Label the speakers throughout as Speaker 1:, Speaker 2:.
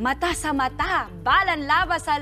Speaker 1: mata sa mata, balan laban sa...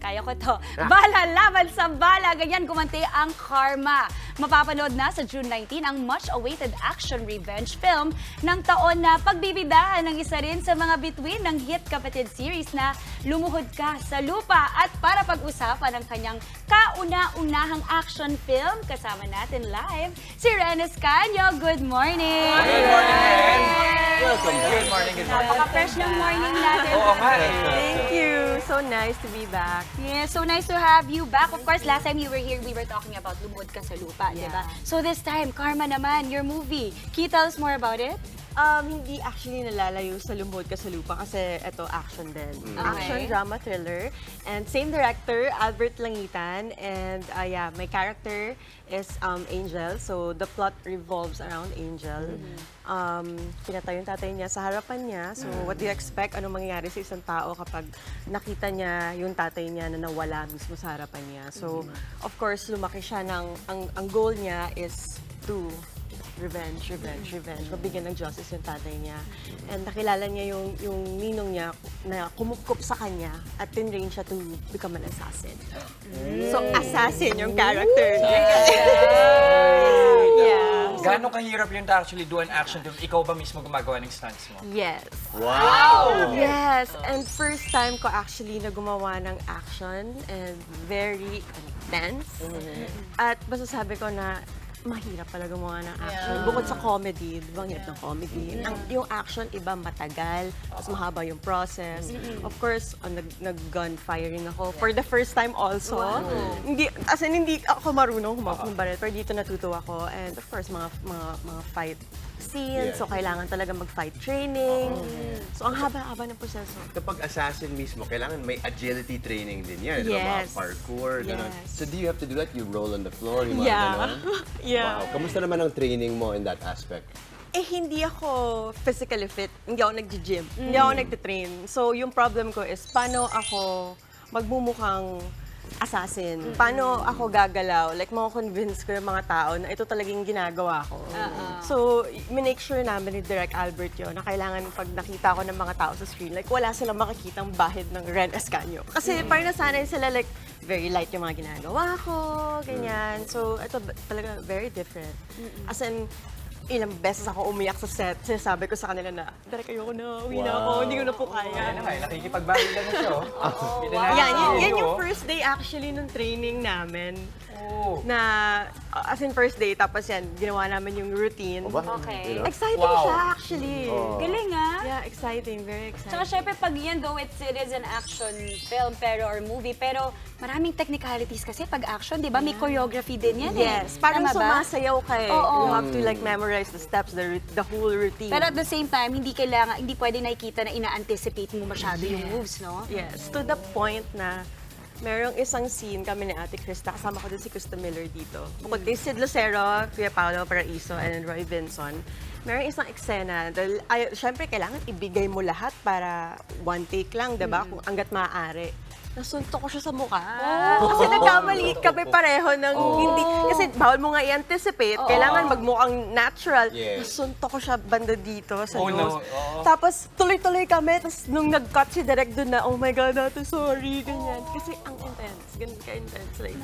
Speaker 1: Kaya ko to. Bala laban sa bala. Ganyan gumanti ang Karma. Mapapanood na sa June 19 ang much-awaited action revenge film ng taon na pagbibidahan ng isa rin sa mga bituin ng hit kapatid series na Lumuhod Ka sa Lupa. At para pag-usapan ang kanyang kauna-unahang action film, kasama natin live si Ren Escanio. Good morning!
Speaker 2: Good morning, Ren!
Speaker 3: Welcome back.
Speaker 2: Good morning, good morning.
Speaker 1: Napaka-fresh ng morning natin.
Speaker 2: Oo nga eh.
Speaker 3: Thank you. So nice to be back.
Speaker 1: Yeah, so nice to have you back. Of course, last time you were here, we were talking about Lumuhod Ka sa Lupa,
Speaker 3: Yeah.
Speaker 1: diba? So this time, Karma naman, your movie. Can you tell us more about it?
Speaker 3: Hindi actually nalalayo sa Lumuhod Ka sa Lupa kasi ito action din. Action,
Speaker 1: Okay.
Speaker 3: drama, thriller. And same director, Albert Langitan. And yeah, my character is Angel. So the plot revolves around Angel. Pinatay yung tatay niya sa harapan niya. So what do you expect? Anong mangyayari sa isang tao kapag nakita niya yung tatay niya na nawala mismo sa harapan niya? So of course, lumaki siya ng... Ang goal niya is to revenge. Mabigyan ng justice yung tatay niya. And nakilala niya yung ninong niya na kumupkup sa kanya at tinrain siya to become an assassin. So, assassin yung character. Yeah.
Speaker 2: Gaano kahirap yun to actually do an action film? Ikaw ba mismo gumagawa ng stunts mo?
Speaker 3: Yes.
Speaker 2: Wow!
Speaker 3: Yes. And first time ko actually na gumawa ng action and very intense. At masasabi ko na mahirap pala gumawa ng action. Bukod sa comedy, di ba ang hirap ng comedy? Yung action, iba matagal, mas mahaba yung process. Of course, nag-gun firing ako for the first time also. Hindi, as in, hindi ako marunong humawak ng baril, pero dito natuto ako. And of course, mga fight scenes, so kailangan talaga mag-fight training. So ang haba-haba ng proseso.
Speaker 4: Kapag assassin mismo, kailangan may agility training din yan.
Speaker 3: Yes.
Speaker 4: Mga parkour, gano'n.
Speaker 3: Yes.
Speaker 4: So do you have to do that? You roll on the floor, yung mga
Speaker 3: Yeah.
Speaker 4: gano'n?
Speaker 3: Yeah.
Speaker 4: Wow. Kamusta naman ang training mo in that aspect?
Speaker 3: Hindi ako physically fit. Hindi ako nag-gym. Hindi ako nagtitrain. So, yung problem ko is, paano ako magmumukhang assassin? Paano ako gagalaw? Like, convince ko yung mga tao na ito talagang ginagawa ko. So, minake sure namin ni Direk Albert yun na kailangan pag nakita ko ng mga tao sa screen, like, wala silang makikitang bahid ng Ren Escanio. Kasi parang nasanay sila, like, very light yung mga ginagawa ko, ganyan. So, ito talaga very different. As in, ilang beses ako umiyak sa set. Sabi ko sa kanila na, Direk, ayoko na, uwi na ako, hindi ko na po
Speaker 2: Yan
Speaker 3: kaya.
Speaker 2: na nga, nakikipagbawi lang na siya.
Speaker 3: Yan yung first day actually nung training namin.
Speaker 2: Oh.
Speaker 3: Na, as in first day, tapos yan, ginawa namin yung routine.
Speaker 1: Okay.
Speaker 3: Exciting
Speaker 2: Wow.
Speaker 3: siya actually.
Speaker 1: Galing ah.
Speaker 3: Yeah, exciting, very exciting.
Speaker 1: Tsaka syempre pag yan, though it is an action film or movie, pero maraming technicalities kasi pag action, di ba? May choreography din yan
Speaker 3: Yes, parang
Speaker 1: Tama ba?
Speaker 3: sumasayaw ka eh.
Speaker 1: Oo.
Speaker 3: You have to like memorize the steps, the whole routine.
Speaker 1: Pero at the same time, hindi pwede nakikita na ina-anticipate mo masyado yung moves, no?
Speaker 3: Yes, to the point na merong isang scene kami ni Ate Krista, kasama ko din si Krista Miller dito. Bukod kay Sid Lucero, Kuya Paolo Paraiso, and Roy Vinson, merong isang eksena. Dahil, syempre, kailangan ibigay mo lahat para one take lang, diba? Kung hanggat maaari. Nasuntok ko siya sa mukha. Kasi nagkamali kami pareho ng hindi... Kasi bawal mo nga i-anticipate. Kailangan magmukhang natural.
Speaker 4: Yes.
Speaker 3: Nasuntok ko siya banda dito sa
Speaker 2: Oh,
Speaker 3: nose.
Speaker 2: no. Oo.
Speaker 3: Tapos tuloy-tuloy kami. Tapos nung nag-cut si Direk doon na, oh my God, ate, sorry, ganyan. Kasi ang intense. Ganun ka-intense. Like,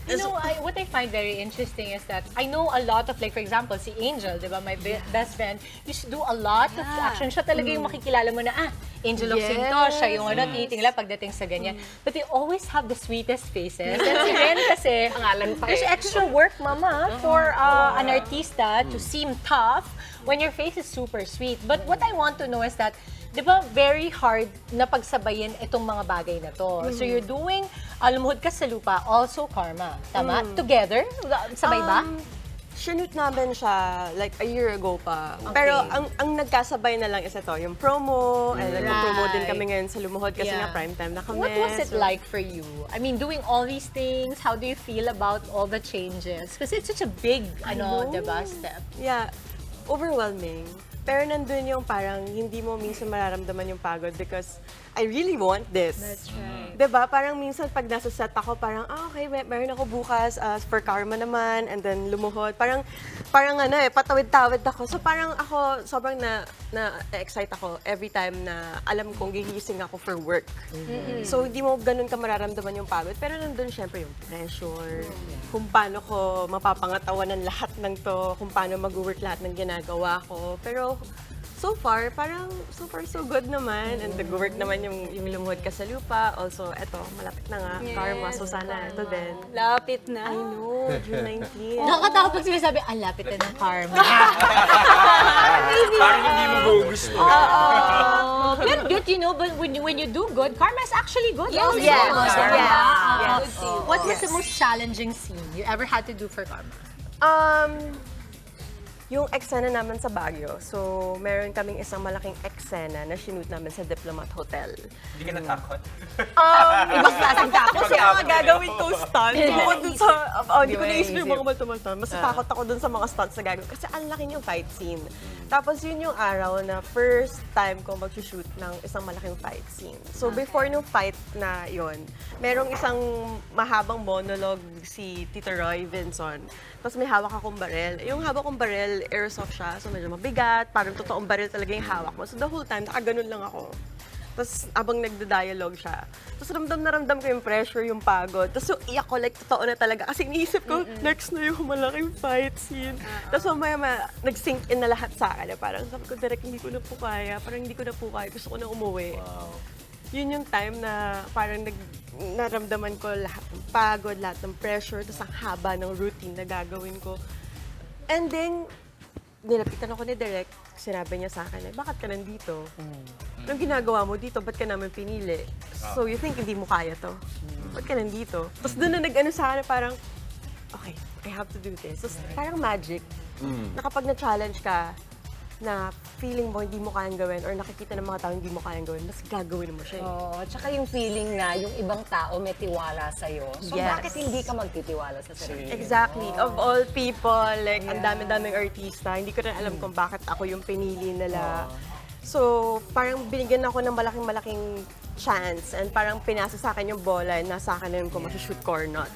Speaker 5: You know, what I find very interesting is that I know a lot of, like, for example, si Angel, di ba, my best friend, used to do a lot of action. Siya talaga yung makikilala mo na, Angel of Sinto, siya yung titingala pagdating sa ganyan. But they always have the sweetest faces. And si Ren kasi, there's extra work, mama, for an artista to seem tough when your face is super sweet. But what I want to know is that, di ba, very hard na pagsabayin itong mga bagay na to. So you're doing Lumuhod Ka sa Lupa, also Karma. Tama? Together? Sabay ba?
Speaker 3: Shoot namin siya like a year ago pa. Pero ang nagkasabay na lang is ito, yung promo, and nag-promo din kami ngayon sa Lumuhod kasi nga prime time na kami.
Speaker 5: What was it
Speaker 3: So,
Speaker 5: like for you? I mean, doing all these things, how do you feel about all the changes? Because it's such a big,
Speaker 3: know.
Speaker 5: diba, step.
Speaker 3: Yeah, overwhelming. Pero nandun yung parang hindi mo minsan mararamdaman yung pagod because I really want this.
Speaker 5: That's right.
Speaker 3: Diba? Parang minsan pag nasa set ako, parang, okay, meron ako bukas for Karma naman, and then lumuhod. Parang patawid-tawid ako. So parang ako, sobrang na-excite ako every time na alam kong gigising ako for work. So hindi mo ganun ka mararamdaman yung pagod. Pero nandun syempre yung pressure, kung paano ko mapapangatawanan lahat ng to, kung paano mag-work lahat ng ginagawa ko. Pero so far, parang so far so good naman. And nag-work naman yung lumuhod ka sa lupa. Also, eto, malapit na nga, Karma. So sana, ito din.
Speaker 1: Lapit na.
Speaker 3: I know, June 19.
Speaker 5: Nakakatawa pag sinasabi, ang lapit na ng Karma.
Speaker 2: Parang hindi mo gusto.
Speaker 5: Pero good, you know, but when you do good, Karma is actually good. also.
Speaker 3: Yes.
Speaker 5: Diba?
Speaker 3: Yes.
Speaker 5: What was the most challenging scene you ever had to do for Karma?
Speaker 3: Yung eksena naman sa Baguio. So, meron kaming isang malaking eksena na shoot namin sa Diplomat Hotel.
Speaker 2: Hindi ka natakot.
Speaker 3: Ibang klaseng takot kasi ang mga gagawin ko stunts. Bukod dun sa, hindi ko
Speaker 5: Di mo
Speaker 3: naisip yung
Speaker 5: naisip.
Speaker 3: mga stunts. Mas takot ako dun sa mga stunts na gagawin. Kasi ang laki yung fight scene. Tapos yun yung araw na first time ko mag-shoot ng isang malaking fight scene. So before nung fight na yon, merong isang mahabang monologue si Tito Roy Vinson. Tapos may hawak akong barel. Yung hawak kong barel, airsoft siya. So medyo mabigat. Parang totoong barel talaga yung hawak mo. So the whole time, nakaganon lang ako. Tapos abang nagda-dialogue siya. Tapos ramdam na ramdam ko yung pressure, yung pagod. Tapos yung iyak ko, like totoo na talaga. Kasi iniisip ko, next na yung malaking fight scene. Tapos mamaya nag-sink in na lahat sa akin. Parang sabi ko, direct, hindi ko na po kaya. Parang hindi ko na po kaya. Gusto ko na umuwi. Yun yung time na parang naramdaman ko lahat ng pagod, lahat ng pressure, tapos ang haba ng routine na gagawin ko. And then, nilapitan ako ni Direk, sinabi niya sa akin, bakit ka nandito? Anong ginagawa mo dito? Ba't ka namin pinili? So you think hindi mo kaya to? Ba't ka nandito? Tapos doon na nag-ano sa akin, parang, okay, I have to do this. Tapos parang magic, na kapag na-challenge ka, na feeling mo hindi mo kayang gawin or nakikita ng mga tao hindi mo kayang gawin, mas gagawin mo siya.
Speaker 6: Oo, tsaka yung feeling na yung ibang tao may tiwala sa'yo. So
Speaker 3: Yes.
Speaker 6: bakit hindi ka magtitiwala sa sarili?
Speaker 3: Exactly. Of all people, like, ang dami-daming artista, hindi ko rin alam kung bakit ako yung pinili nila. So, parang binigyan ako ng malaking-malaking chance and parang pinasa sa akin yung bola and nasa akin na yun kung shoot ko or not.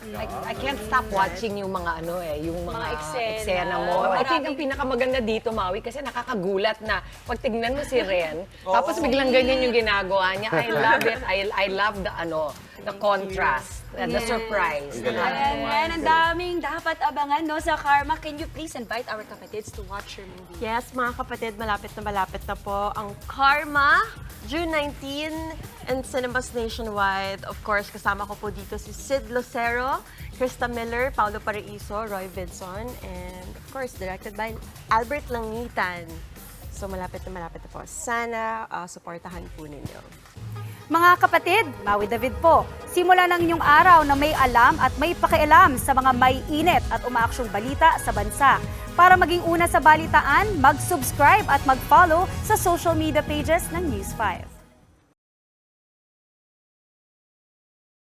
Speaker 6: I can't stop watching yung mga yung mga
Speaker 1: eksena.
Speaker 6: eksena mo. I think ang pinakamaganda dito, Maui, kasi nakakagulat na pag tignan mo si Ren, tapos biglang ganyan yung ginagawa niya. I love it. I love the contrast, the surprise.
Speaker 1: Ayan, Ren, ang daming dapat abangan no, sa Karma. Can you please invite our kapatids to watch your movie?
Speaker 3: Yes, mga kapatid, malapit na po ang Karma, June 19, and cinemas nationwide. Of course, kasama ko po dito si Sid Lucero, Krista Miller, Paolo Paraiso, Roy Vinson, and of course, directed by Albert Langitan. So malapit na po. Sana suportahan po ninyo.
Speaker 1: Mga kapatid, Maui David po. Simula ng inyong araw na may alam at may pakialam sa mga may init at umaaksyong balita sa bansa. Para maging una sa balitaan, mag-subscribe at mag-follow sa social media pages ng News 5.